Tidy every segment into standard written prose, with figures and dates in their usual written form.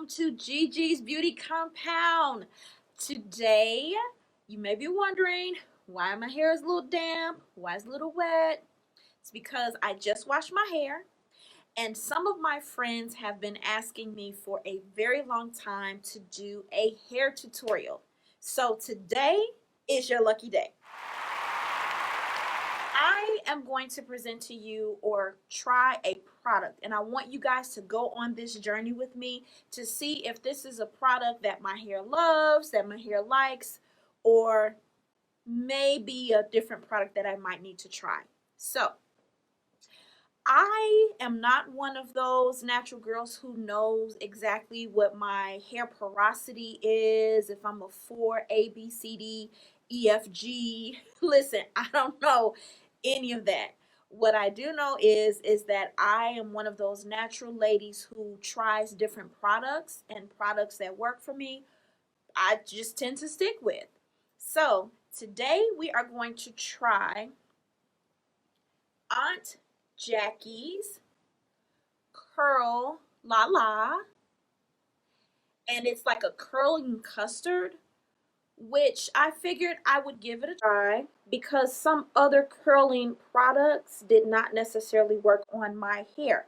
welcome to Gigi's Beauty Compound. Today, you may be wondering why my hair is a little damp, why it's a little wet. It's because I just washed my hair, and some of my friends have been asking me for a very long time to do a hair tutorial. So today is your lucky day. I am going to present to you or try a product, and I want you guys to go on this journey with me to see if this is a product that my hair loves, that my hair likes, or maybe a different product that I might need to try. So I am not one of those natural girls who knows exactly what my hair porosity is, if I'm a 4, A, B, C, D, E, F, G. Listen, I don't know any of that. What I do know is that I am one of those natural ladies who tries different products, and products that work for me, I just tend to stick with. So today we are going to try Aunt Jackie's Curl La La, and it's like a curling custard, which I figured I would give it a try because some other curling products did not necessarily work on my hair.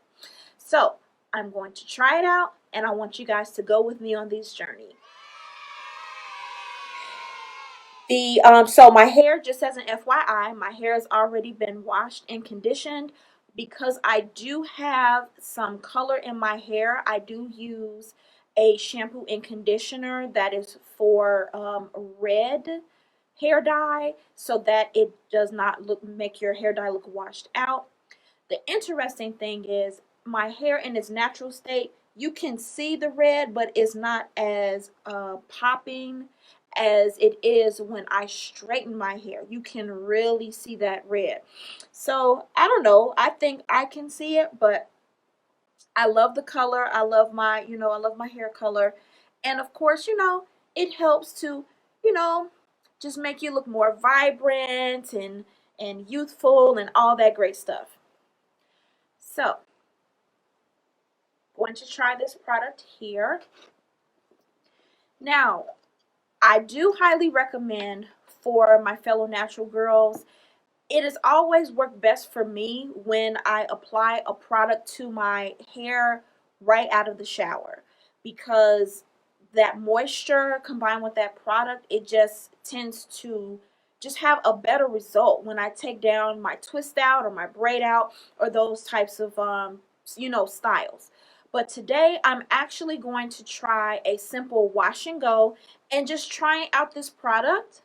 So I'm going to try it out, and I want you guys to go with me on this journey. So my hair, just as an FYI, my hair has already been washed and conditioned. Because I do have some color in my hair, I do use a shampoo and conditioner that is for red hair dye, so that it does not make your hair dye look washed out. The interesting thing is my hair in its natural state, you can see the red, but it's not as popping as it is when I straighten my hair. You can really see that red. So I don't know, I think I can see it, but I love the color. I love I love my hair color. And of course, it helps to, just make you look more vibrant and youthful and all that great stuff. So, going to try this product here. Now, I do highly recommend for my fellow natural girls, it has always worked best for me when I apply a product to my hair right out of the shower, because that moisture combined with that product, it just tends to just have a better result when I take down my twist out or my braid out or those types of styles. But today I'm actually going to try a simple wash and go and just trying out this product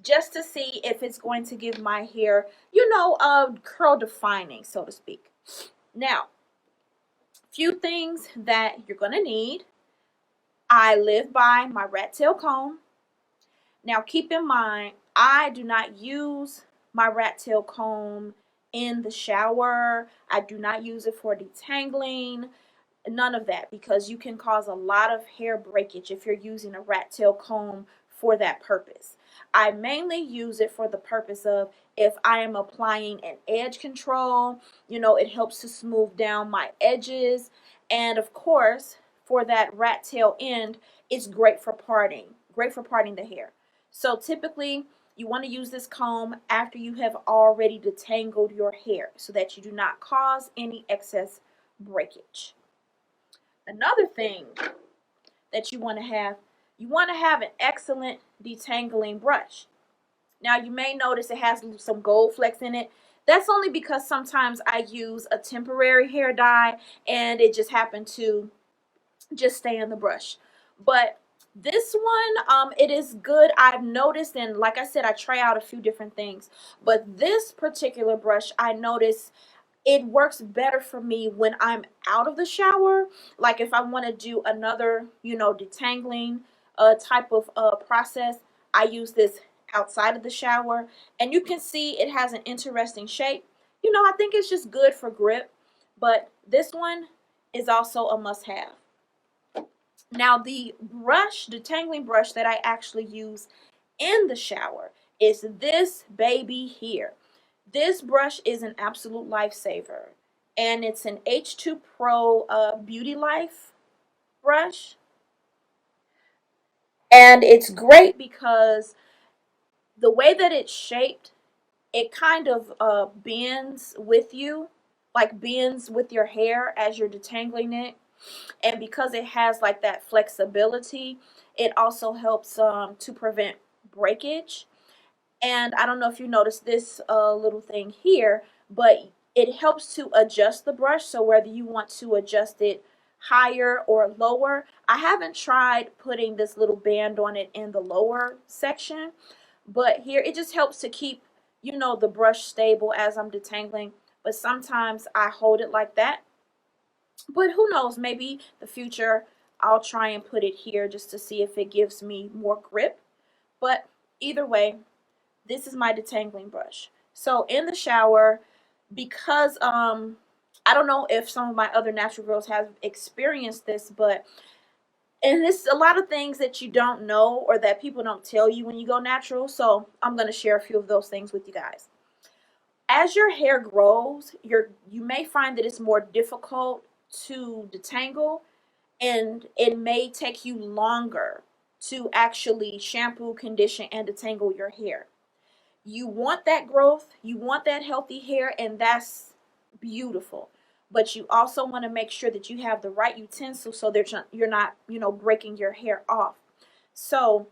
just to see if it's going to give my hair, curl defining, so to speak. Now, few things that you're going to need. I live by my rat tail comb. Now, keep in mind, I do not use my rat tail comb in the shower. I do not use it for detangling. None of that, because you can cause a lot of hair breakage if you're using a rat tail comb for that purpose. I mainly use it for the purpose of if I am applying an edge control, it helps to smooth down my edges. And of course, for that rat tail end, it's great for parting the hair. So typically, you want to use this comb after you have already detangled your hair so that you do not cause any excess breakage. Another thing that you want to have an excellent detangling brush. Now, you may notice it has some gold flecks in it. That's only because sometimes I use a temporary hair dye and it just happened to just stay in the brush. But this one, it is good. I've noticed, and like I said, I try out a few different things, but this particular brush, I noticed it works better for me when I'm out of the shower. Like if I want to do another, detangling type of process, I use this outside of the shower. And you can see it has an interesting shape. I think it's just good for grip, but this one is also a must-have. Now, the detangling brush that I actually use in the shower is this baby here. This brush is an absolute lifesaver, and it's an H2 Pro Beauty Life brush. And it's great because the way that it's shaped, it kind of bends with you, like bends with your hair as you're detangling it. And because it has like that flexibility, it also helps to prevent breakage. And I don't know if you noticed this little thing here, but it helps to adjust the brush. So whether you want to adjust it higher or lower, I haven't tried putting this little band on it in the lower section, but here it just helps to keep, you know, the brush stable as I'm detangling. But sometimes I hold it like that. But who knows, maybe the future I'll try and put it here just to see if it gives me more grip. But either way, this is my detangling brush. So in the shower, because I don't know if some of my other natural girls have experienced this, but and it's a lot of things that you don't know or that people don't tell you when you go natural. So I'm going to share a few of those things with you guys. As your hair grows, you may find that it's more difficult to detangle, and it may take you longer to actually shampoo, condition, and detangle your hair. You want that growth, you want that healthy hair, and that's beautiful. But you also want to make sure that you have the right utensils so that you're not, you know, breaking your hair off. So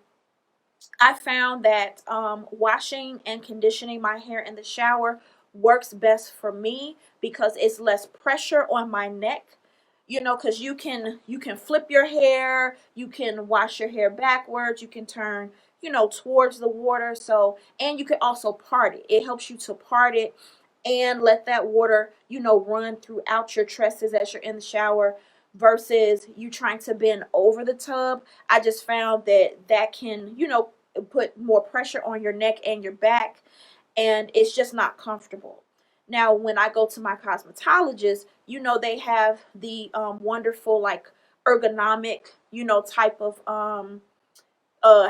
I found that washing and conditioning my hair in the shower works best for me because it's less pressure on my neck. You know, because you can flip your hair, you can wash your hair backwards, you can turn, you know, towards the water. So, and you can also part it. It helps you to part it and let that water, you know, run throughout your tresses as you're in the shower versus you trying to bend over the tub. I just found that that can, you know, put more pressure on your neck and your back, and it's just not comfortable. Now, when I go to my cosmetologist, you know, they have the wonderful, like, ergonomic, you know, type of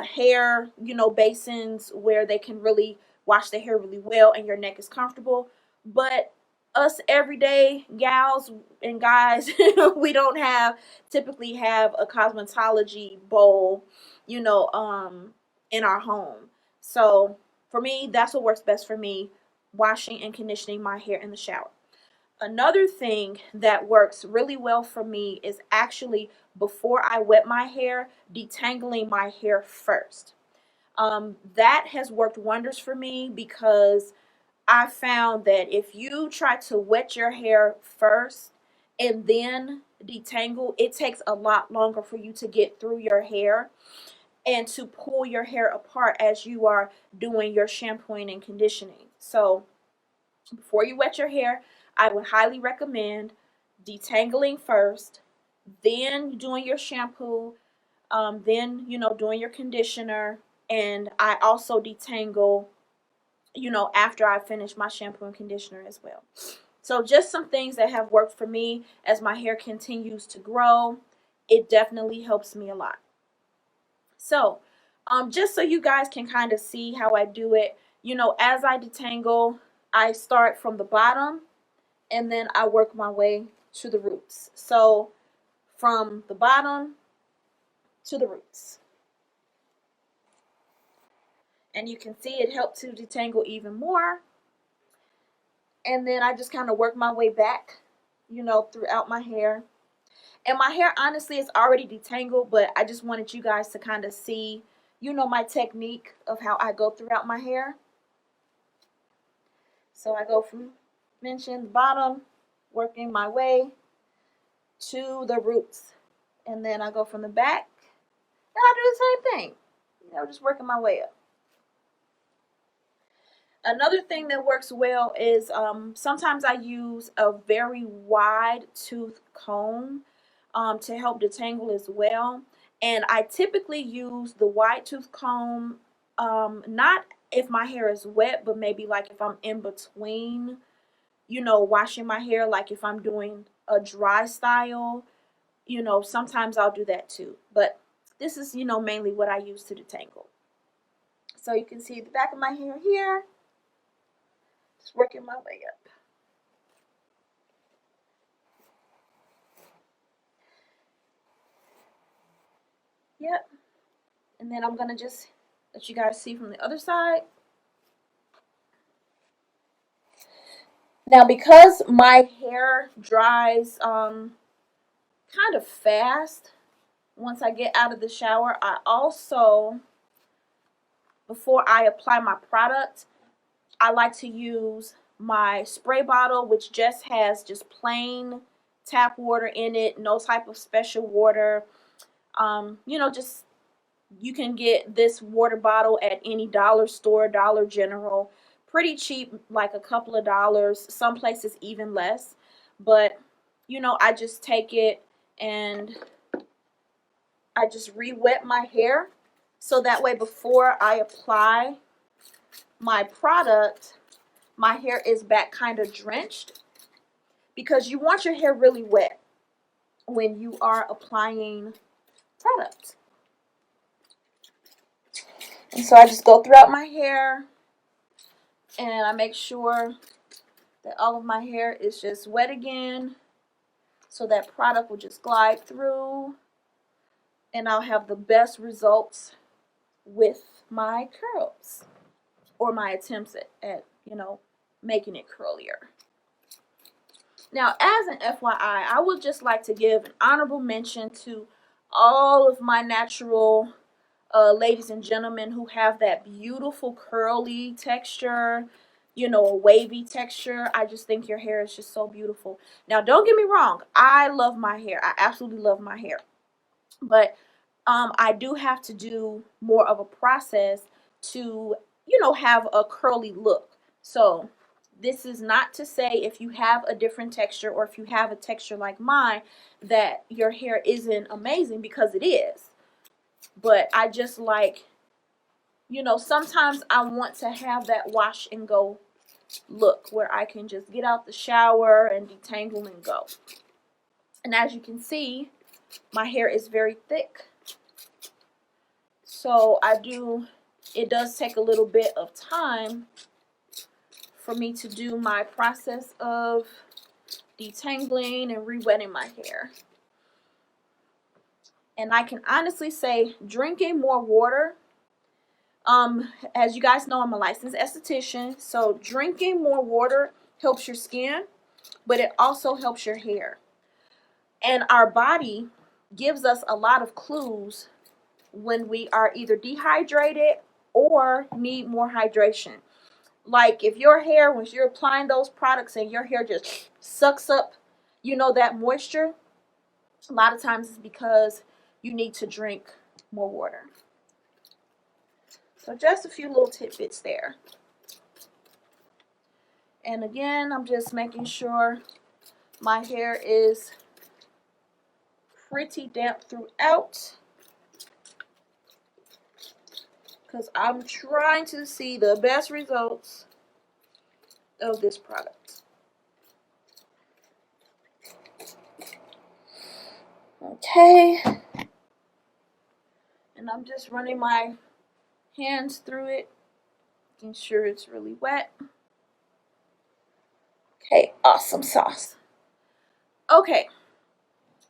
hair, you know, basins where they can really wash the hair really well and your neck is comfortable. But us everyday gals and guys, we don't have typically have a cosmetology bowl, you know, in our home. So for me, that's what works best for me, washing and conditioning my hair in the shower. Another thing that works really well for me is actually before I wet my hair, detangling my hair first. That has worked wonders for me because I found that if you try to wet your hair first and then detangle, it takes a lot longer for you to get through your hair and to pull your hair apart as you are doing your shampooing and conditioning. So before you wet your hair, I would highly recommend detangling first, then doing your shampoo, then, you know, doing your conditioner, and I also detangle, you know, after I finish my shampoo and conditioner as well. So just some things that have worked for me as my hair continues to grow. It definitely helps me a lot. So just so you guys can kind of see how I do it, you know, as I detangle, I start from the bottom and then I work my way to the roots. So from the bottom to the roots. And you can see it helped to detangle even more. And then I just kind of work my way back, you know, throughout my hair. And my hair honestly is already detangled, but I just wanted you guys to kind of see, you know, my technique of how I go throughout my hair. So I go from mentioned the bottom, working my way to the roots. And then I go from the back and I do the same thing, you know, just working my way up. Another thing that works well is sometimes I use a very wide tooth comb to help detangle as well. And I typically use the wide tooth comb, not if my hair is wet, but maybe like if I'm in between, you know, washing my hair, like if I'm doing a dry style, you know, sometimes I'll do that too. But this is, you know, mainly what I use to detangle. So you can see the back of my hair here. Just working my way up. Yep. And then I'm gonna just let you guys see from the other side. Now, because my hair dries kind of fast once I get out of the shower, I also, before I apply my product, I like to use my spray bottle, which just has just plain tap water in it, no type of special water. You know, just you can get this water bottle at any dollar store, Dollar General, pretty cheap, like a couple of dollars, some places even less. But you know, I just take it and I just re-wet my hair, so that way before I apply my product, my hair is back kind of drenched, because you want your hair really wet when you are applying product. And so I just go throughout my hair and I make sure that all of my hair is just wet again, so that product will just glide through and I'll have the best results with my curls, or my attempts at you know, making it curlier. Now, as an FYI, I would just like to give an honorable mention to all of my natural ladies and gentlemen who have that beautiful curly texture, you know, a wavy texture. I just think your hair is just so beautiful. Now, don't get me wrong. I love my hair. I absolutely love my hair. But I do have to do more of a process to, you know, have a curly look. So this is not to say if you have a different texture, or if you have a texture like mine, that your hair isn't amazing, because it is. But I just like, you know, sometimes I want to have that wash and go look where I can just get out the shower and detangle and go. And as you can see, my hair is very thick. So it does take a little bit of time for me to do my process of detangling and re-wetting my hair. And I can honestly say, drinking more water, as you guys know, I'm a licensed esthetician, so drinking more water helps your skin, but it also helps your hair. And our body gives us a lot of clues when we are either dehydrated or need more hydration. Like if your hair, when you're applying those products and your hair just sucks up, you know, that moisture, a lot of times it's because you need to drink more water. So just a few little tidbits there. And again, I'm just making sure my hair is pretty damp throughout, because I'm trying to see the best results of this product. Okay. And I'm just running my hands through it, making sure it's really wet. Okay, awesome sauce. Okay,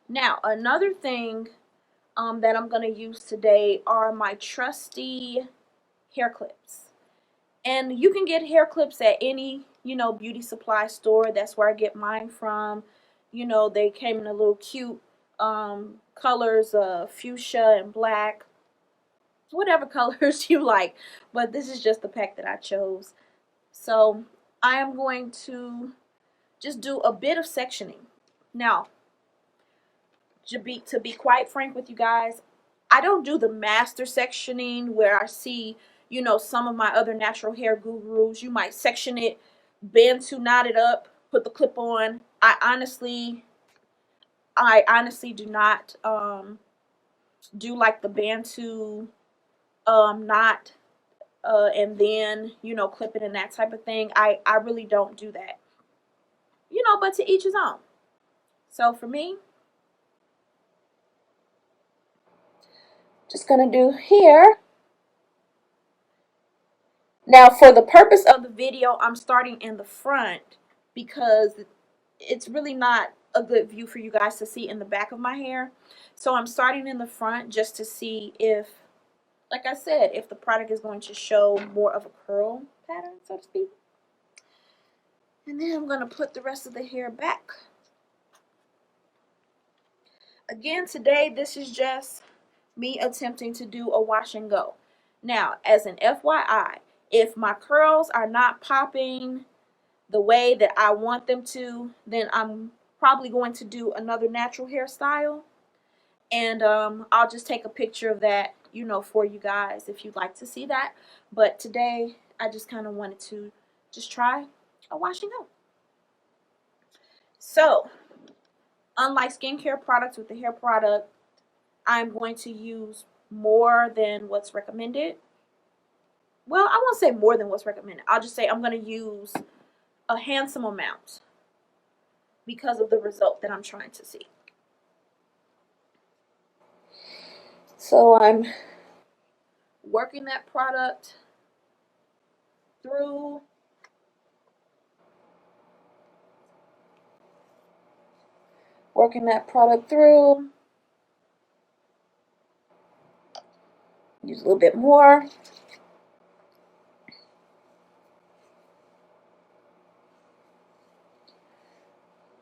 now another thing that I'm going to use today are my trusty hair clips. And you can get hair clips at any, you know, beauty supply store. That's where I get mine from. You know, they came in a little cute colors, fuchsia and black, whatever colors you like. But this is just the pack that I chose. So I am going to just do a bit of sectioning. Now, to be quite frank with you guys, I don't do the master sectioning where I see, you know, some of my other natural hair gurus. You might section it, bend to knot it up, put the clip on. I honestly do not do like the Bantu knot and then, you know, clip it and that type of thing. I really don't do that. You know, but to each his own. So for me, just gonna do here. Now for the purpose of the video, I'm starting in the front because it's really not a good view for you guys to see in the back of my hair. So I'm starting in the front just to see if, like I said, if the product is going to show more of a curl pattern, so to speak. And then I'm going to put the rest of the hair back. Again, today this is just me attempting to do a wash and go. Now, as an FYI, if my curls are not popping the way that I want them to, then I'm probably going to do another natural hairstyle. And I'll just take a picture of that, you know, for you guys if you'd like to see that. But today, I just kind of wanted to just try a wash and go. So, unlike skincare products with the hair product, I'm going to use more than what's recommended. Well, I won't say more than what's recommended. I'll just say I'm going to use a handsome amount because of the result that I'm trying to see. So I'm working that product through. Use a little bit more.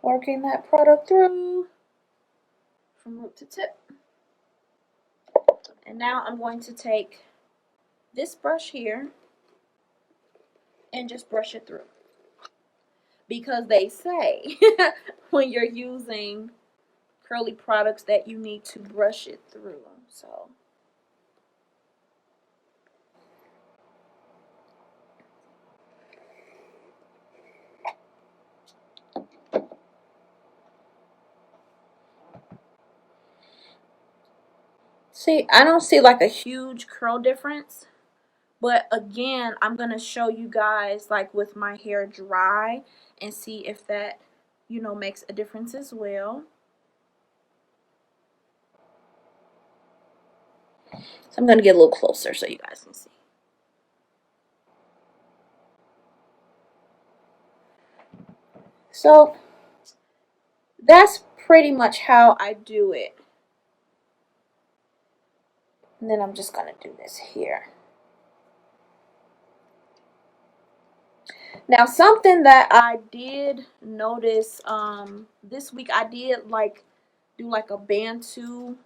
Working that product through from root to tip. And now I'm going to take this brush here and just brush it through. Because they say when you're using curly products that you need to brush it through. So see, I don't see like a huge curl difference. But again, I'm going to show you guys like with my hair dry and see if that, you know, makes a difference as well. So I'm going to get a little closer so you guys can see. So that's pretty much how I do it. And then I'm just going to do this here. Now, something that I did notice this week, I did like do like a bantu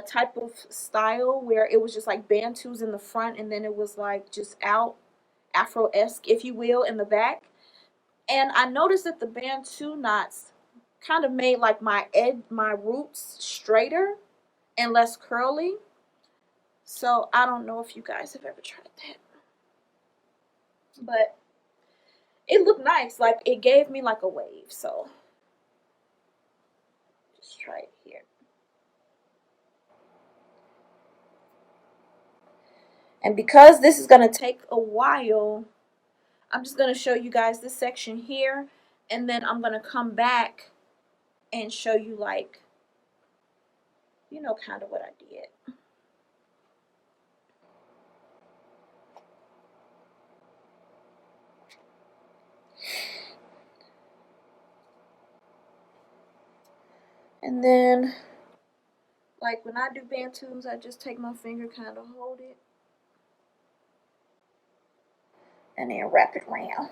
type of style where it was just like bantus in the front and then it was like just out Afro-esque, if you will, in the back. And I noticed that the bantu knots kind of made like my roots straighter and less curly. So I don't know if you guys have ever tried that, but it looked nice. Like it gave me like a wave. So just try it here. And because this is going to take a while, I'm just going to show you guys this section here, and then I'm going to come back and show you like, you know, kind of what I did. And then, like when I do bantus, I just take my finger, kind of hold it, and then wrap it around.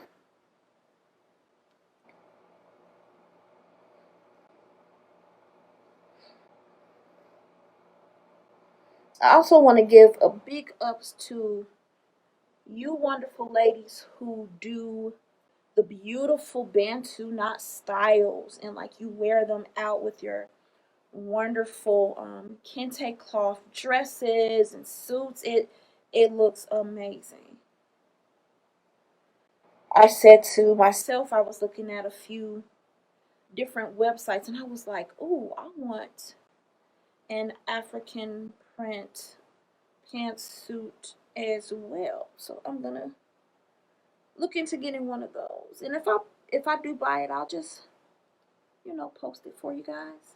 I also want to give a big ups to you wonderful ladies who do the beautiful bantu knot styles and like you wear them out with your wonderful kente cloth dresses and suits. It looks amazing. I said to myself, I was looking at a few different websites and I was like, oh, I want an African print pantsuit as well. So I'm gonna look into getting one of those. And if I do buy it, I'll just, you know, post it for you guys.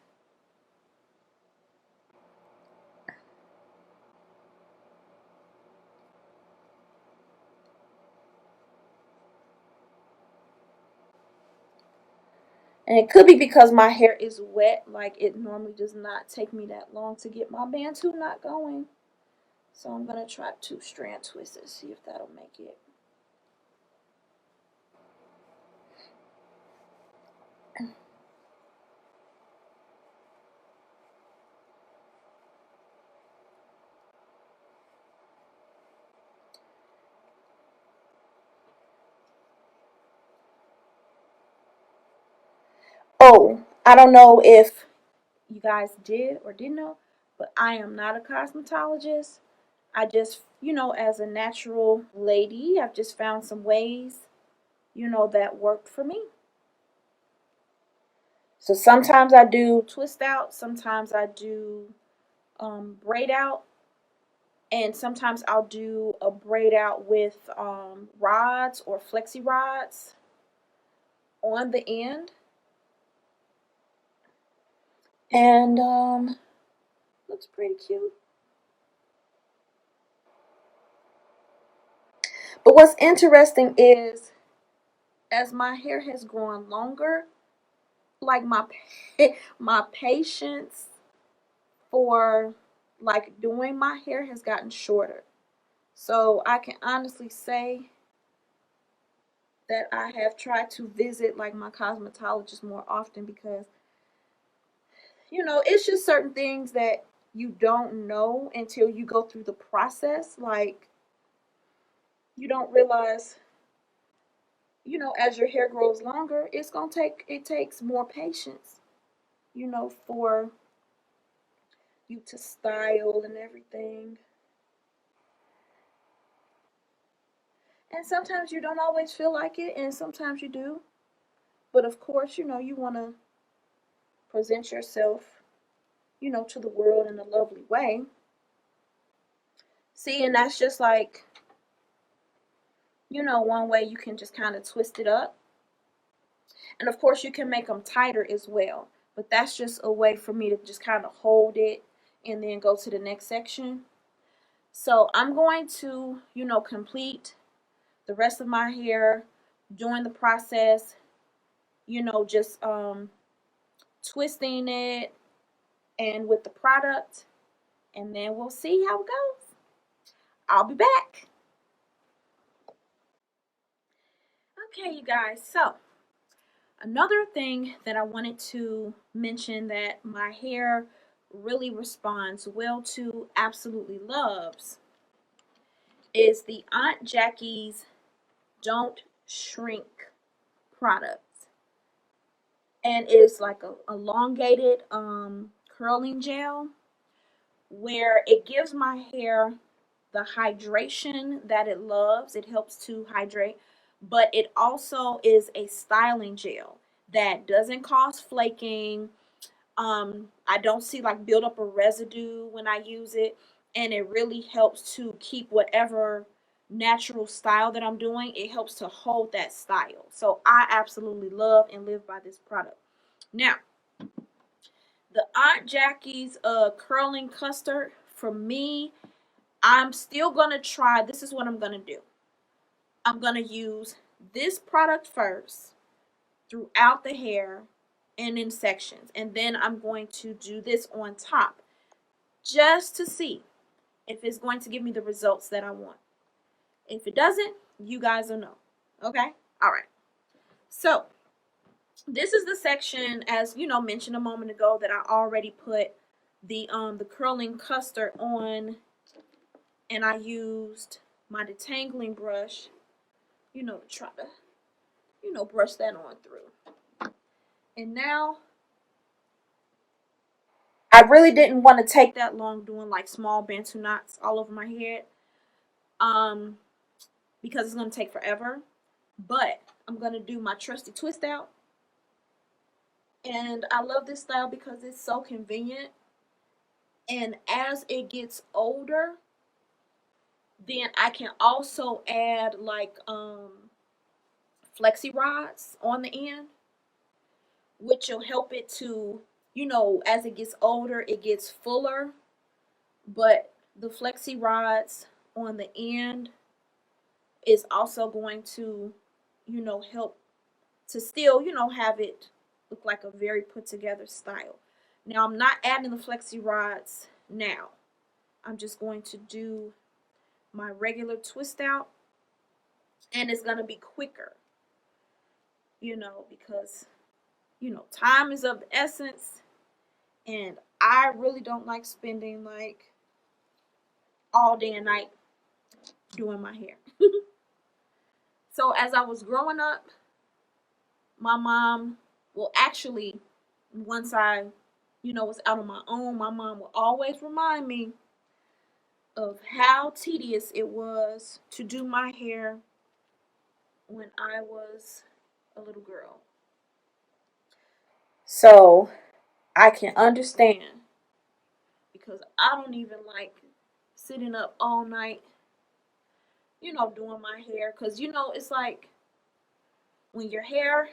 And it could be because my hair is wet. Like, it normally does not take me that long to get my Bantu knot going. So I'm going to try 2 strand twists and see if that'll make it. Oh, I don't know if you guys did or didn't know, but I am not a cosmetologist. I just, as a natural lady, I've just found some ways, that worked for me. So sometimes I do twist out, sometimes I do braid out, and sometimes I'll do a braid out with rods or flexi rods on the end. And looks pretty cute. But what's interesting is as my hair has grown longer, like my patience for like doing my hair has gotten shorter. So I can honestly say that I have tried to visit like my cosmetologist more often because it's just certain things that you don't know until you go through the process. Like, you don't realize, as your hair grows longer, it takes more patience, for you to style and everything. And sometimes you don't always feel like it, and sometimes you do. But of course, you want to present yourself, to the world in a lovely way. See, and that's just like, one way you can just kind of twist it up. And of course, you can make them tighter as well. But that's just a way for me to just kind of hold it and then go to the next section. So I'm going to, complete the rest of my hair during the process, just twisting it and with the product, and then we'll see how it goes. I'll be back. Okay, you guys, so another thing that I wanted to mention that my hair really responds well to, absolutely loves, is the Aunt Jackie's Don't Shrink product. And it's like a elongated curling gel where it gives my hair the hydration that it loves. It helps to hydrate, but it also is a styling gel that doesn't cause flaking. I don't see like build up a residue when I use it, and it really helps to keep whatever natural style that I'm doing. It helps to hold that style. So I absolutely love and live by this product. Now, the Aunt Jackie's curling custard, for me, I'm still gonna try. This is what I'm gonna do. I'm gonna use this product first throughout the hair and in sections, and then I'm going to do this on top just to see if it's going to give me the results that I want. If it doesn't, you guys will know. Okay? All right. So this is the section, as mentioned a moment ago, that I already put the curling custard on, and I used my detangling brush, to try to, brush that on through. And now I really didn't want to take that long doing like small Bantu knots all over my head, um, because it's gonna take forever. But I'm gonna do my trusty twist out, and I love this style because it's so convenient. And as it gets older, then I can also add like flexi rods on the end, which will help it to, as it gets older, it gets fuller. But the flexi rods on the end is also going to, help to still, have it look like a very put together style. Now I'm not adding the flexi rods now. I'm just going to do my regular twist out, and it's going to be quicker, because, time is of the essence, and I really don't like spending like all day and night doing my hair. So as I was growing up, my mom, well, actually, once I, was out on my own, my mom would always remind me of how tedious it was to do my hair when I was a little girl. So I can understand, because I don't even like sitting up all night, doing my hair. Because, it's like when your hair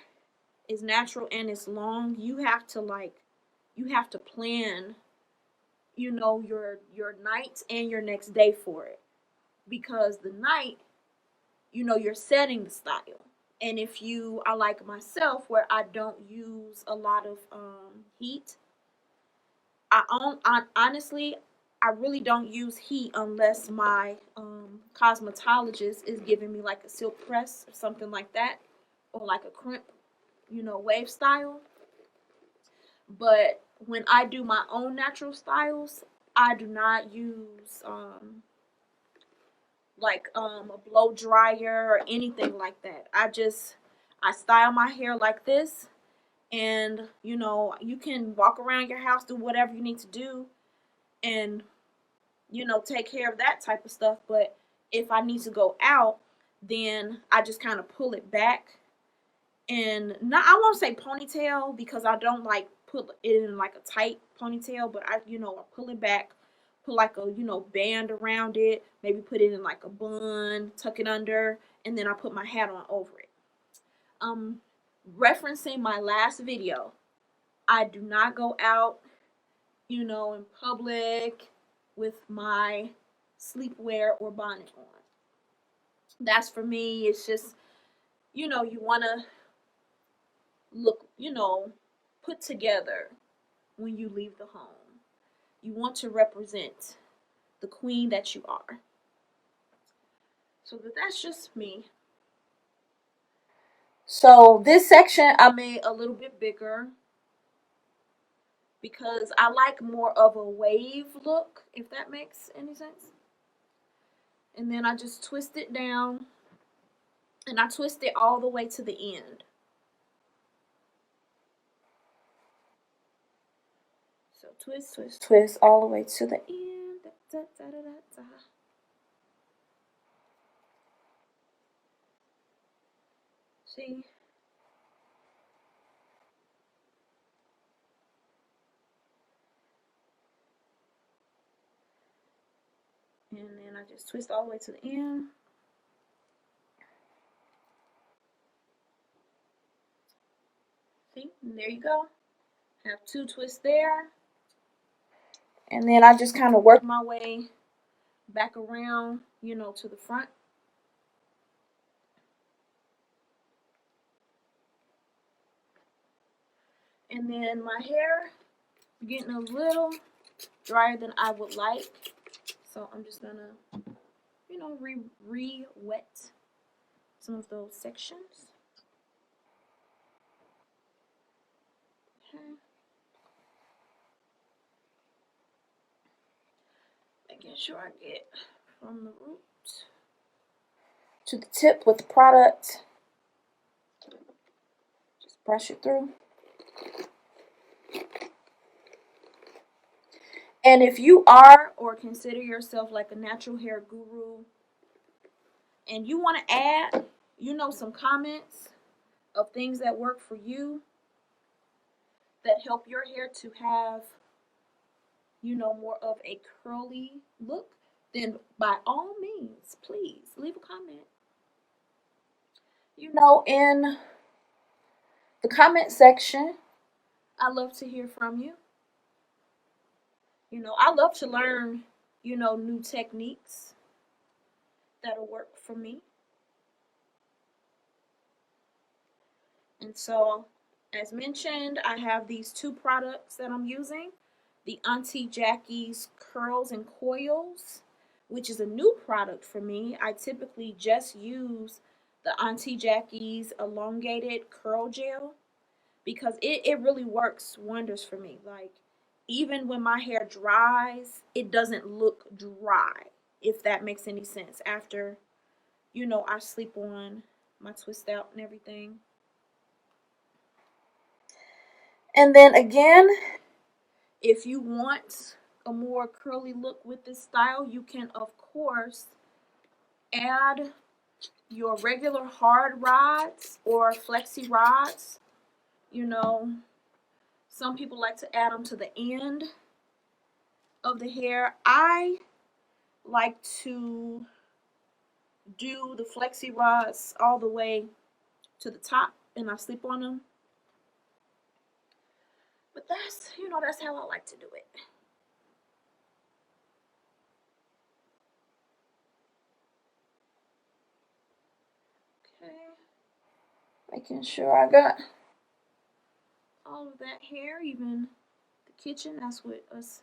is natural and it's long, you have to plan, your nights and your next day for it. Because the night, you're setting the style. And if you are like myself, where I don't use a lot of heat, I honestly, I really don't use heat unless my cosmetologist is giving me like a silk press or something like that, or like a crimp, wave style. But when I do my own natural styles, I do not use a blow dryer or anything like that. I style my hair like this, and you can walk around your house, do whatever you need to do, and take care of that type of stuff. But if I need to go out, then I just kind of pull it back, and not, I won't say ponytail, because I don't like put it in like a tight ponytail, but I pull it back, put like a band around it, maybe put it in like a bun, tuck it under, and then I put my hat on over it. Um, Referencing my last video, I do not go out, in public with my sleepwear or bonnet on. That's for me. It's just, you want to look, put together when you leave the home. You want to represent the queen that you are. So that's just me. So this section I made a little bit bigger because I like more of a wave look, if that makes any sense. And then I just twist it down, and I twist it all the way to the end. So twist, twist, twist all the way to the end. Da, da, da, da, da. See? And then I just twist all the way to the end. See? And there you go. Have two twists there. And then I just kind of work my way back around, to the front. And then my hair getting a little drier than I would like. So I'm just gonna, re-wet some of those sections. Okay. Making sure I get from the root to the tip with the product. Just brush it through. And if you are or consider yourself like a natural hair guru, and you want to add, some comments of things that work for you, that help your hair to have, more of a curly look, then by all means, please leave a comment. In the comment section, I love to hear from you. I love to learn, new techniques that'll work for me. And so, As mentioned, I have these two products that I'm using. The Auntie Jackie's Curls and Coils, which is a new product for me. I typically just use the Auntie Jackie's Elongated Curl Gel because it really works wonders for me. Like, even when my hair dries, it doesn't look dry, if that makes any sense. After, I sleep on my twist out and everything. And then again, if you want a more curly look with this style, you can, of course, add your regular hard rods or flexi rods. Some people like to add them to the end of the hair. I like to do the flexi rods all the way to the top and I sleep on them. But that's how I like to do it. Okay. Making sure I got all of that hair, even the kitchen. That's what us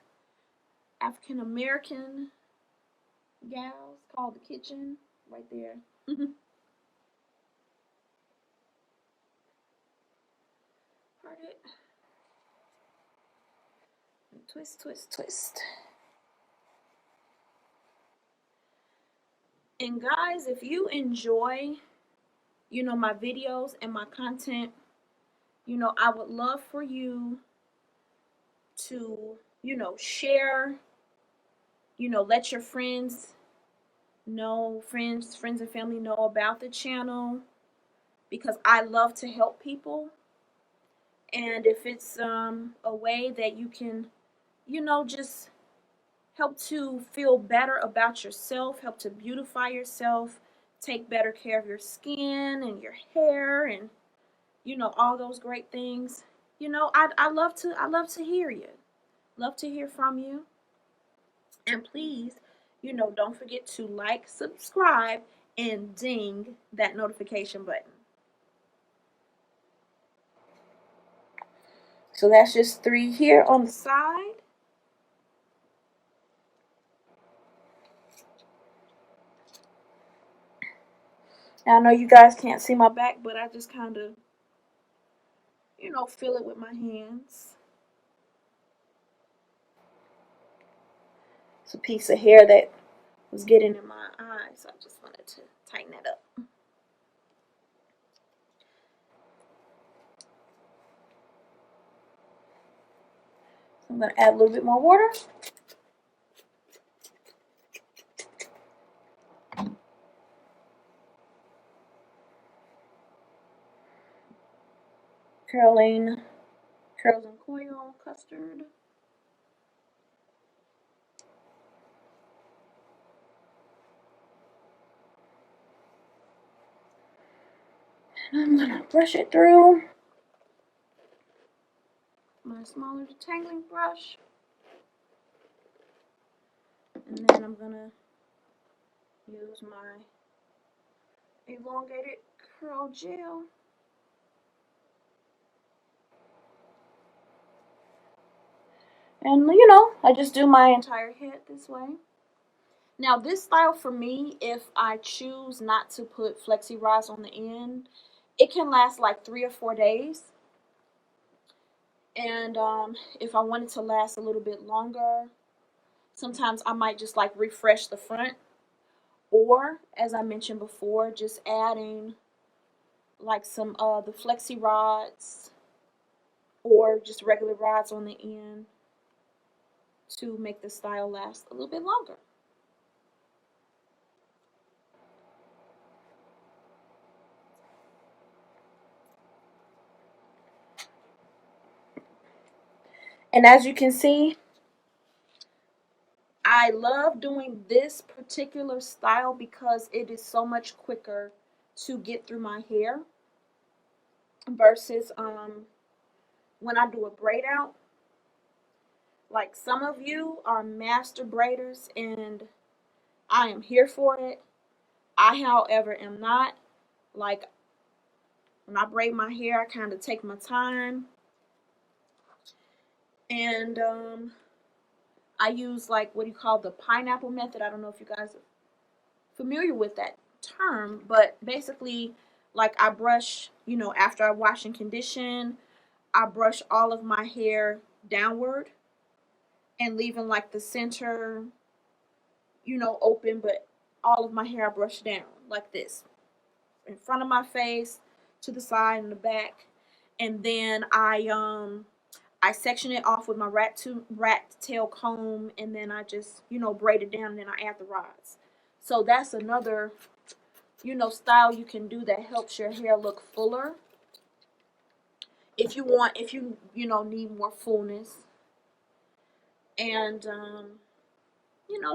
African American gals call the kitchen, right there. Part it. Twist, twist, twist. And guys, if you enjoy, my videos and my content, I would love for you to, share, let your friends know, friends and family know about the channel, because I love to help people. And if it's a way that you can, just help to feel better about yourself, help to beautify yourself, take better care of your skin and your hair and all those great things. I love to hear you. Love to hear from you. And please, don't forget to like, subscribe, and ding that notification button. So that's just 3 here on the side. Now, I know you guys can't see my back, but I just kind of, feel it with my hands. It's a piece of hair that was getting in my eye, so I just wanted to tighten it up. So I'm going to add a little bit more water. Curls and Coil Custard. And I'm going to brush it through my smaller detangling brush. And then I'm going to use my elongated curl gel. And I just do my entire head this way. Now this style for me, if I choose not to put flexi rods on the end, it can last like 3 or 4 days. And if I want it to last a little bit longer, sometimes I might just like refresh the front, or as I mentioned before, just adding like some the flexi rods or just regular rods on the end to make the style last a little bit longer. And as you can see, I love doing this particular style because it is so much quicker to get through my hair versus when I do a braid out. Like, some of you are master braiders and I am here for it. I, however, am not. Like, When I braid my hair, I kind of take my time, and I use like what you call the pineapple method. I don't know if you guys are familiar with that term, but basically, like I brush, after I wash and condition, I brush all of my hair downward and leaving like the center, open, but all of my hair I brush down like this, in front of my face, to the side and the back, and then I section it off with my rat tail comb, and then I just braid it down, and then I add the rods. So that's another style you can do that helps your hair look fuller. If you need more fullness, and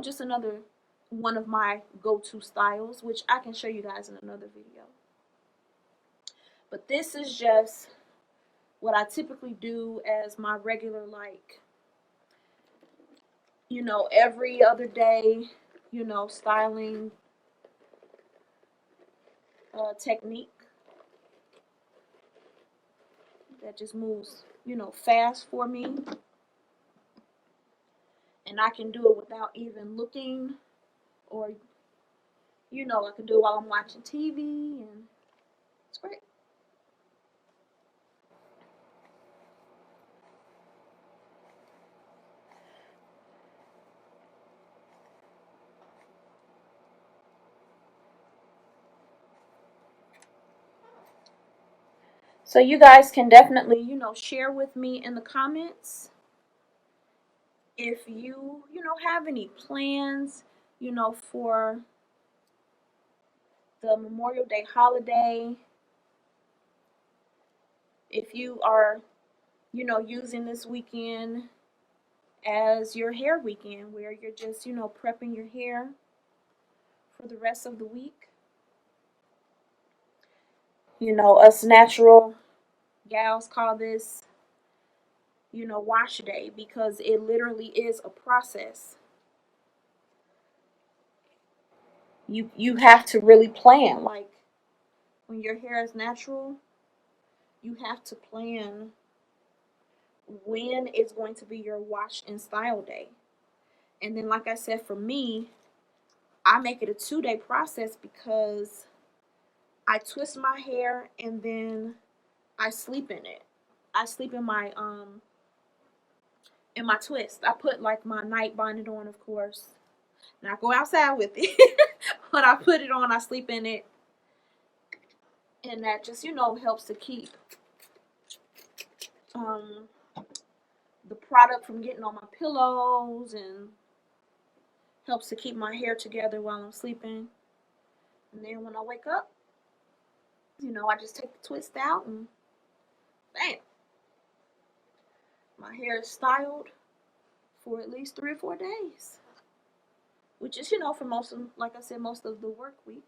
just another one of my go-to styles, which I can show you guys in another video. But this is just what I typically do as my regular, like, every other day, styling technique that just moves, fast for me. And I can do it without even looking, or, I can do it while I'm watching TV, and it's great. So you guys can definitely, share with me in the comments if you have any plans, for the Memorial Day holiday. If you are, using this weekend as your hair weekend, where you're just, prepping your hair for the rest of the week. Us natural gals call this, wash day, because it literally is a process. You have to really plan. Like, when your hair is natural, you have to plan when it's going to be your wash and style day. And then, like I said, for me, I make it a 2-day process, because I twist my hair and then I sleep in it. I sleep in my twist. I put like my night bonnet on, of course. And I go outside with it. But I put it on, I sleep in it. And that just, helps to keep um the product from getting on my pillows, and helps to keep my hair together while I'm sleeping. And then when I wake up, I just take the twist out, and bam, my hair is styled for at least 3 or 4 days, which is, for most of, like I said, most of the work week.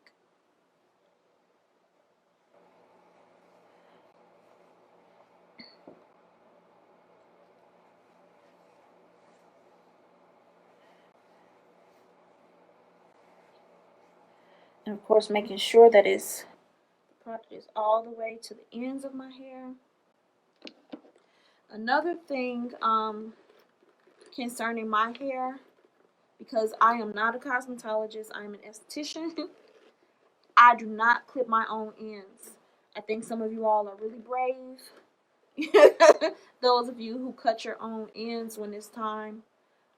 And of course, making sure that the product is all the way to the ends of my hair. Another thing concerning my hair, because I am not a cosmetologist, I am an esthetician. I do not clip my own ends. I think some of you all are really brave. Those of you who cut your own ends when it's time.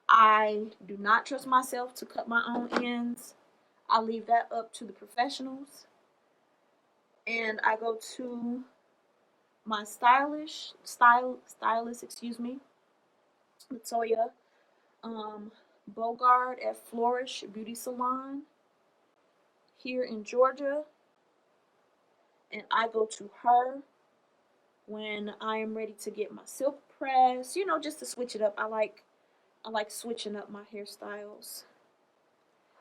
I do not trust myself to cut my own ends. I leave that up to the professionals. And I go to my stylist, Latoya Bogard at Flourish Beauty Salon here in Georgia. And I go to her when I am ready to get my silk press, just to switch it up. I like switching up my hairstyles,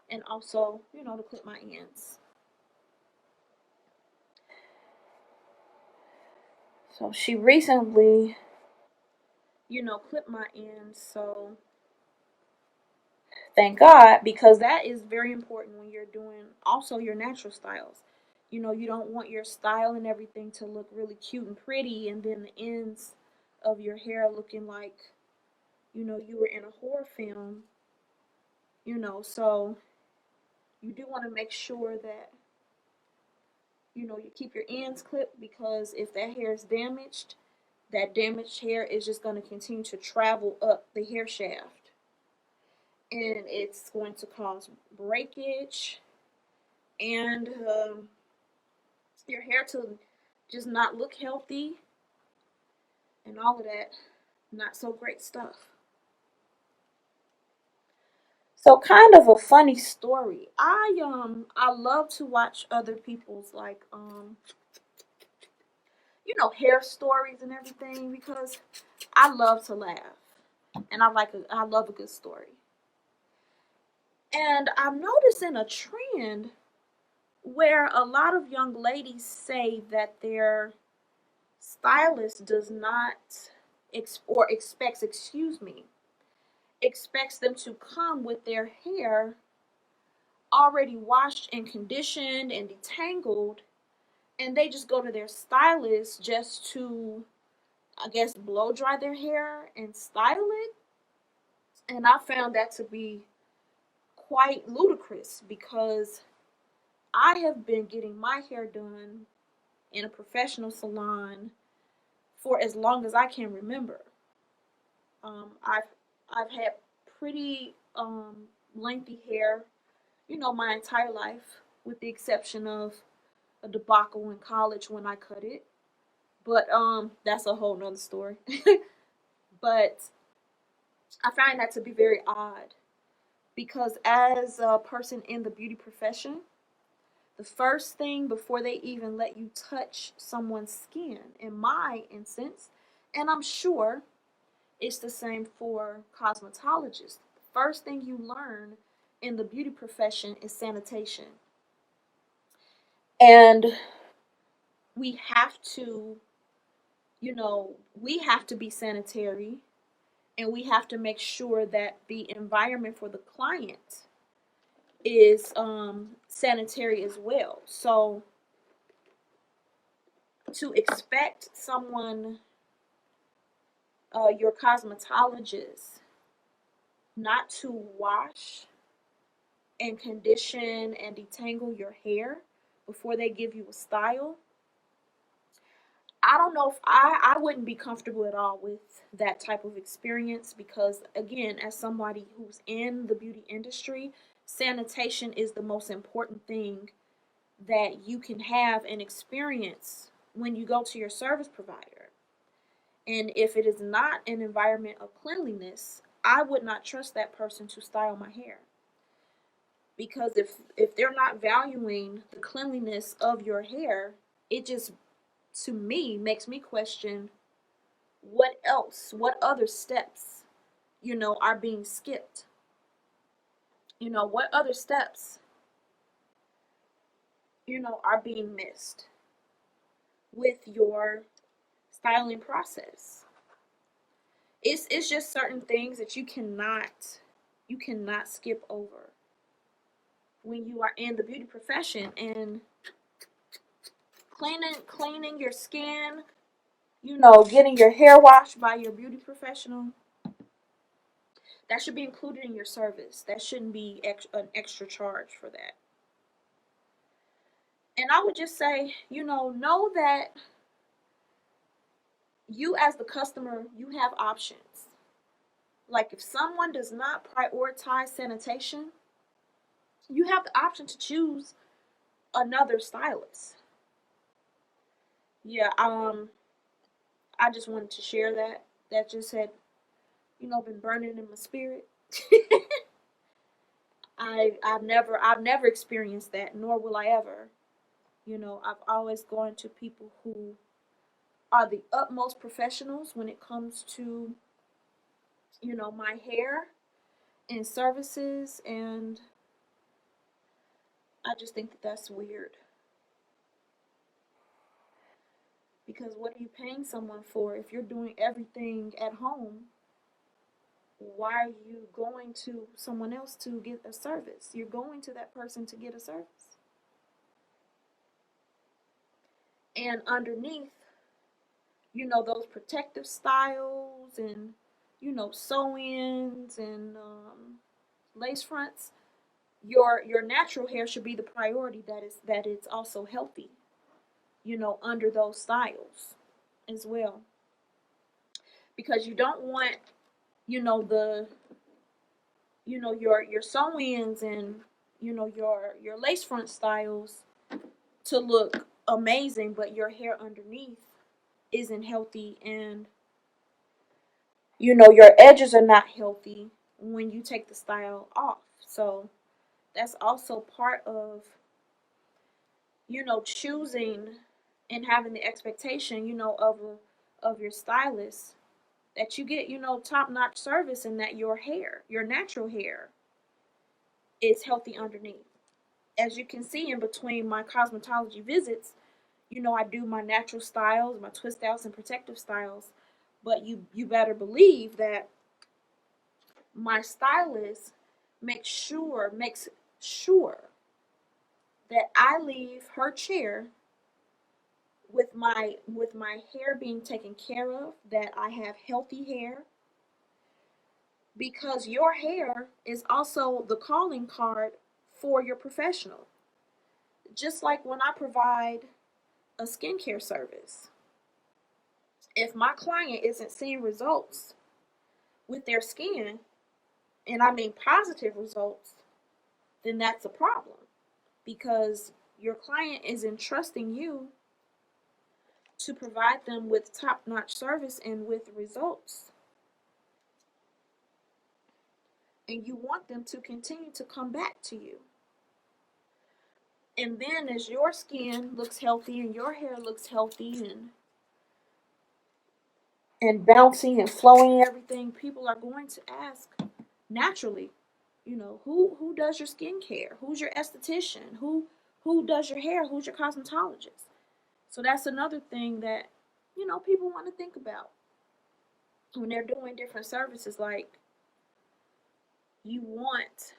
and also, to clip my ends. So she recently, clipped my ends, so thank God, because that is very important when you're doing also your natural styles. You don't want your style and everything to look really cute and pretty, and then the ends of your hair looking like, you were in a horror film, so you do want to make sure that, you keep your ends clipped, because if that hair is damaged, that damaged hair is just going to continue to travel up the hair shaft, and it's going to cause breakage, and your hair to just not look healthy, and all of that not so great stuff. So, kind of a funny story. I love to watch other people's, like, hair stories and everything, because I love to laugh, and I love a good story. And I'm noticing a trend where a lot of young ladies say that their stylist does not or expects, excuse me, expects them to come with their hair already washed and conditioned and detangled, and they just go to their stylist just to, I guess, blow dry their hair and style it. And I found that to be quite ludicrous, because I have been getting my hair done in a professional salon for as long as I can remember. I've had pretty lengthy hair, my entire life, with the exception of a debacle in college when I cut it. But that's a whole nother story. But I find that to be very odd, because as a person in the beauty profession, the first thing before they even let you touch someone's skin, in my instance, and I'm sure it's the same for cosmetologists, the first thing you learn in the beauty profession is sanitation. And we have to, we have to be sanitary, and we have to make sure that the environment for the client is sanitary as well. So to expect someone, your cosmetologist, not to wash and condition and detangle your hair before they give you a style, I don't know if I wouldn't be comfortable at all with that type of experience, because, again, as somebody who's in the beauty industry, sanitation is the most important thing that you can have and experience when you go to your service provider. And if it is not an environment of cleanliness, I would not trust that person to style my hair. Because if they're not valuing the cleanliness of your hair, it just, to me, makes me question what else, what other steps, are being skipped. What other steps, are being missed with your styling process. It's just certain things that you cannot skip over when you are in the beauty profession. And cleaning your skin, getting your hair washed by your beauty professional, that should be included in your service. That shouldn't be an extra charge for that. And I would just say, know that you, as the customer, you have options. Like, if someone does not prioritize sanitation, you have the option to choose another stylist. Yeah, I just wanted to share that. That just had, been burning in my spirit. I've never experienced that, nor will I ever. I've always gone to people who are the utmost professionals when it comes to, my hair and services, and I just think that that's weird. Because what are you paying someone for if you're doing everything at home? Why are you going to someone else to get a service? You're going to that person to get a service. And underneath, those protective styles and, sew-ins and lace fronts, your natural hair should be the priority, that it's also healthy, under those styles as well. Because you don't want, the your sew-ins and, your lace front styles to look amazing, but your hair underneath isn't healthy, and your edges are not healthy when you take the style off. So that's also part of, choosing and having the expectation, of your stylist, that you get, top-notch service, and that your natural hair is healthy underneath. As you can see, in between my cosmetology visits, I do my natural styles, my twist outs and protective styles, but you better believe that my stylist makes sure that I leave her chair with my hair being taken care of, that I have healthy hair, because your hair is also the calling card for your professional. Just like when I provide a skincare service, if my client isn't seeing results with their skin, and I mean positive results, then that's a problem, because your client is entrusting you to provide them with top-notch service and with results. And you want them to continue to come back to you. And then as your skin looks healthy and your hair looks healthy and bouncy and flowing and everything, people are going to ask naturally, who does your skincare? Who's your esthetician? Who does your hair? Who's your cosmetologist? So that's another thing that, people want to think about when they're doing different services. Like, you want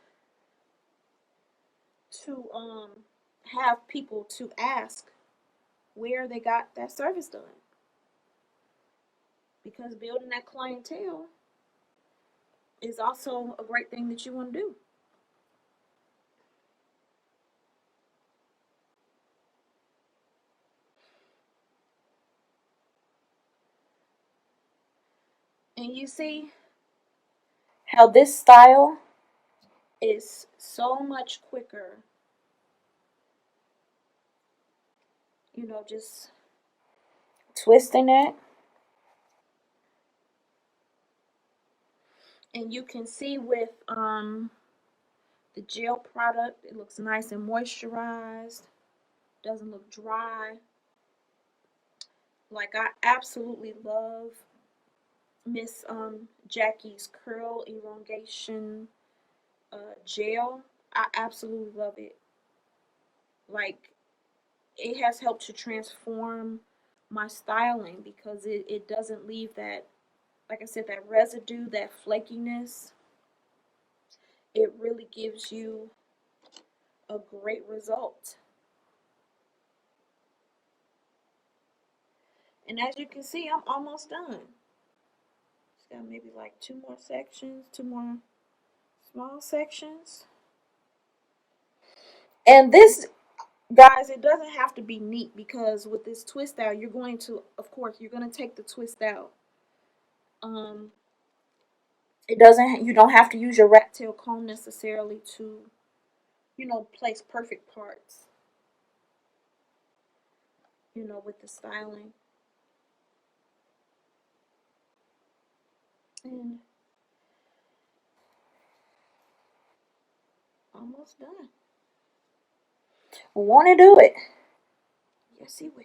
to have people to ask where they got that service done, because building that clientele is also a great thing that you want to do. And you see how this style is so much quicker, just twisting it. And you can see with the gel product, it looks nice and moisturized, doesn't look dry. Like, I absolutely love Miss Jackie's curl elongation gel. I absolutely love it. Like, it has helped to transform my styling, because it doesn't leave that, like I said, that residue, that flakiness. It really gives you a great result. And as you can see, I'm almost done. Just got maybe like two more sections, two more small sections. And this, guys, it doesn't have to be neat, because with this twist out, you're going to, of course, you're going to take the twist out. Um, you don't have to use your rat tail comb necessarily to, place perfect parts, with the styling. And almost done. Want to do it? Yes, he will.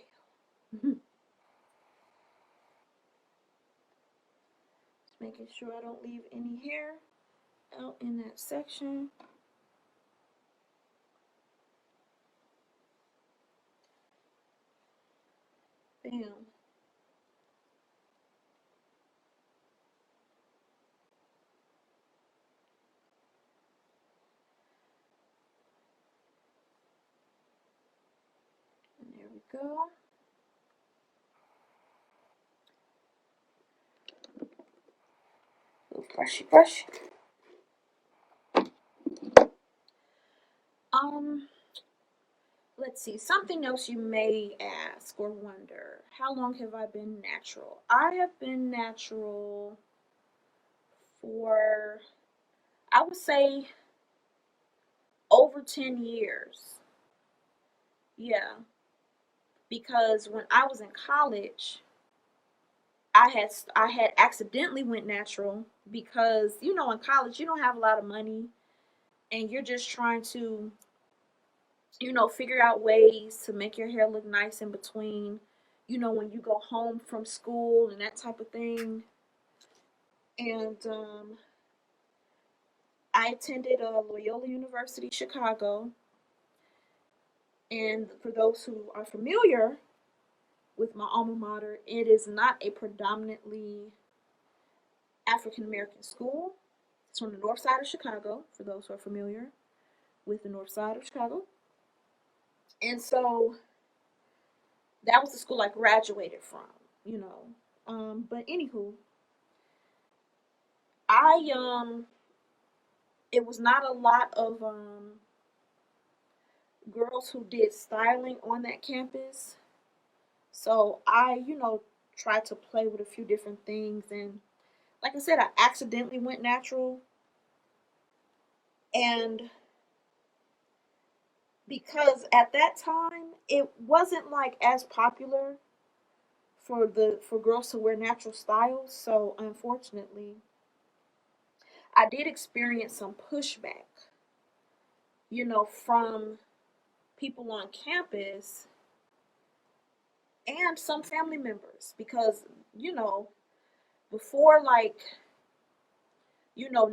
Just making sure I don't leave any hair out in that section. Bam. And there we go. brushy, brushy. Let's see, something else you may ask or wonder. How long have I been natural? I have been natural for, I would say, over 10 years. Yeah, because when I was in college, I had accidentally went natural because in college you don't have a lot of money and you're just trying to figure out ways to make your hair look nice in between when you go home from school and that type of thing. And I attended Loyola University Chicago, and for those who are familiar with my alma mater, it is not a predominantly African American school. It's on the north side of Chicago, for those who are familiar with the north side of Chicago. And so that was the school I graduated from, you know. But anywho, I it was not a lot of girls who did styling on that campus. So I, tried to play with a few different things, and like I said, I accidentally went natural. And because at that time it wasn't like as popular for girls to wear natural styles, so unfortunately I did experience some pushback, from people on campus and some family members because, you know, before like,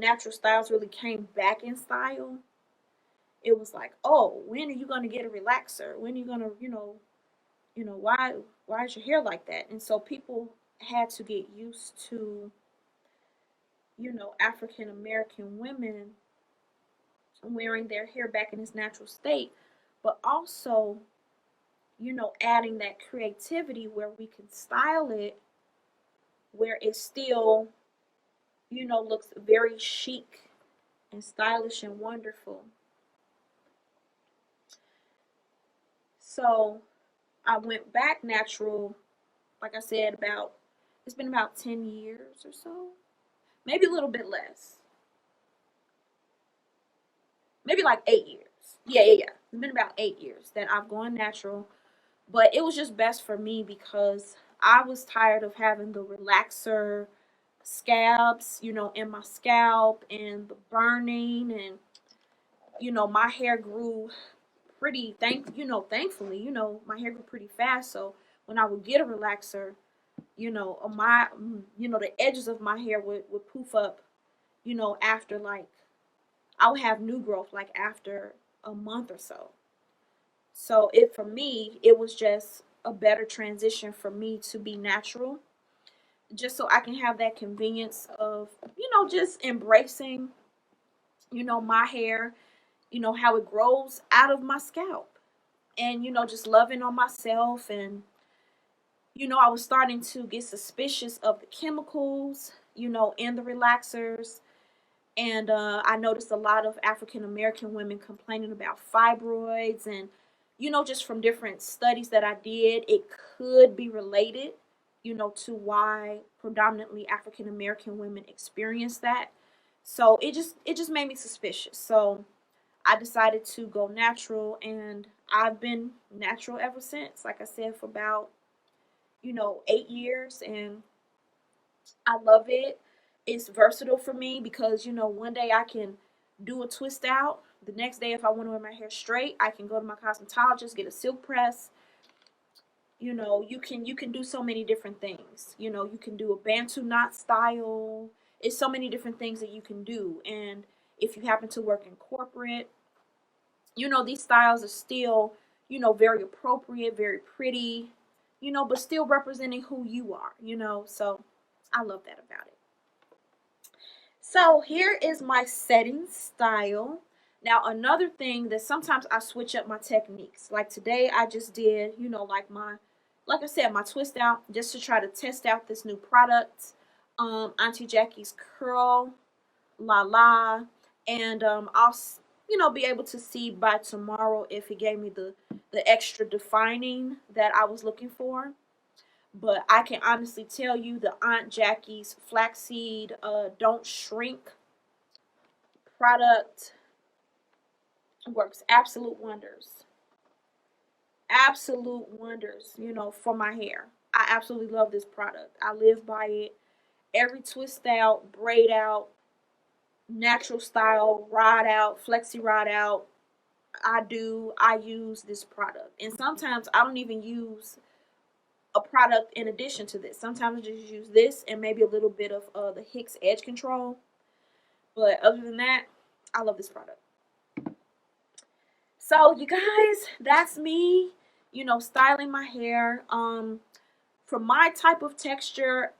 natural styles really came back in style, it was like, oh, when are you gonna get a relaxer? When are you gonna, why is your hair like that? And so people had to get used to, African American women wearing their hair back in its natural state, but also, adding that creativity where we can style it where it still, looks very chic and stylish and wonderful. So I went back natural, like I said, it's been about 10 years or so, maybe a little bit less, maybe like 8 years. Yeah, yeah, yeah. It's been about 8 years that I've gone natural, but it was just best for me because I was tired of having the relaxer scabs, in my scalp and the burning, and my hair grew thankfully, my hair grew pretty fast. So when I would get a relaxer, the edges of my hair would poof up, after like I would have new growth like after a month or so. So for me, it was just a better transition for me to be natural, just so I can have that convenience of, just embracing, my hair, how it grows out of my scalp, and, just loving on myself. And, I was starting to get suspicious of the chemicals, in the relaxers. And I noticed a lot of African American women complaining about fibroids, and just from different studies that I did, it could be related, to why predominantly African American women experience that. So it just made me suspicious. So I decided to go natural, and I've been natural ever since. Like I said, for about 8 years, and I love it. It's versatile for me because one day I can do a twist out. The next day, if I want to wear my hair straight, I can go to my cosmetologist, get a silk press. You can do so many different things. You can do a bantu knot style. It's so many different things that you can do. And if you happen to work in corporate, these styles are still, very appropriate, very pretty, but still representing who you are, so I love that about it. So here is my setting style. Now, another thing that sometimes I switch up my techniques. Like today, I just did, like I said, my twist out just to try to test out this new product, Auntie Jackie's Curl La La, and I'll be able to see by tomorrow if it gave me the extra defining that I was looking for. But I can honestly tell you the Aunt Jackie's Flaxseed Don't Shrink product works absolute wonders. Absolute wonders, for my hair. I absolutely love this product. I live by it. Every twist out, braid out, natural style, rod out, flexi rod out, I use this product. And sometimes I don't even use a product in addition to this. Sometimes I just use this and maybe a little bit of the Hicks Edge Control. But other than that, I love this product. So you guys, that's me, styling my hair. For my type of texture,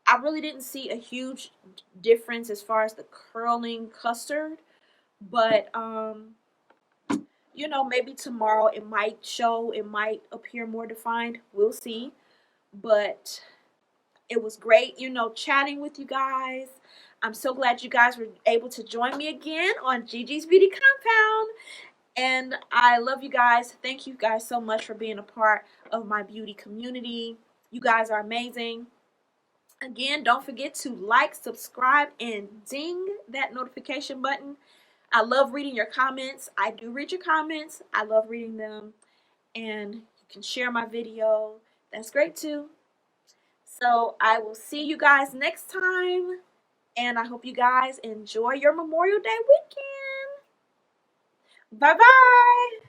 I really didn't see a huge difference as far as the curling custard. But maybe tomorrow it might appear more defined. We'll see. But it was great, chatting with you guys. I'm so glad you guys were able to join me again on Gigi's Beauty Compound. And I love you guys. Thank you guys so much for being a part of my beauty community. You guys are amazing. Again, don't forget to like, subscribe, and ding that notification button. I love reading your comments. I do read your comments. I love reading them. And you can share my video. That's great too. So I will see you guys next time. And I hope you guys enjoy your Memorial Day weekend. Bye-bye.